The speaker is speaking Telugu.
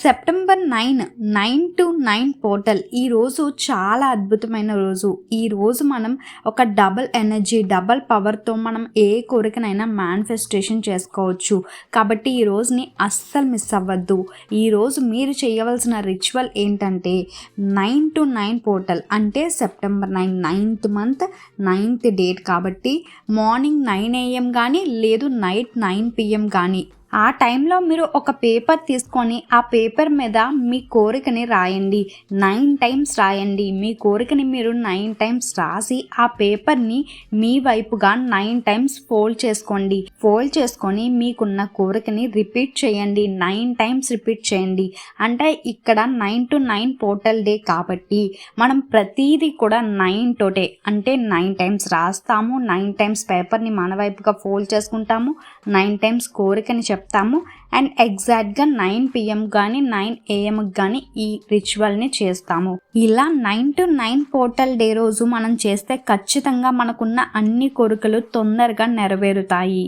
సెప్టెంబర్ 9 పోర్టల్ ఈరోజు చాలా అద్భుతమైన రోజు. ఈరోజు మనం ఒక డబుల్ ఎనర్జీ, డబుల్ పవర్తో మనం ఏ కోరికనైనా మేనిఫెస్టేషన్ చేసుకోవచ్చు. కాబట్టి ఈ రోజుని అస్సలు మిస్ అవ్వద్దు. ఈరోజు మీరు చేయవలసిన రిచువల్ ఏంటంటే 9 పోర్టల్ అంటే September 9th month 9th date కాబట్టి మార్నింగ్ 9 AM కానీ లేదు నైట్ 9 PM కానీ ఆ టైంలో మీరు ఒక పేపర్ తీసుకొని ఆ పేపర్ మీద మీ కోరికని రాయండి. 9 times రాయండి. మీ కోరికని మీరు 9 times రాసి ఆ పేపర్ని మీ వైపుగా 9 times ఫోల్డ్ చేసుకోండి. ఫోల్డ్ చేసుకొని మీకున్న కోరికని రిపీట్ చేయండి. 9 times రిపీట్ చేయండి. అంటే ఇక్కడ 9 పోర్టల్ డే కాబట్టి మనం ప్రతిదీ కూడా 9 తోటే అంటే 9 times రాస్తాము. 9 times పేపర్ని మన వైపుగా ఫోల్డ్ చేసుకుంటాము. 9 times కోరికని చెప్తాము అండ్ ఎగ్జాక్ట్గా 9 PM కానీ 9 AM కానీ ఈ రిచువల్ని చేస్తాము. ఇలా 9 పోర్టల్ డే రోజు మనం చేస్తే ఖచ్చితంగా మనకున్న అన్ని కోరికలు తొందరగా నెరవేరుతాయి.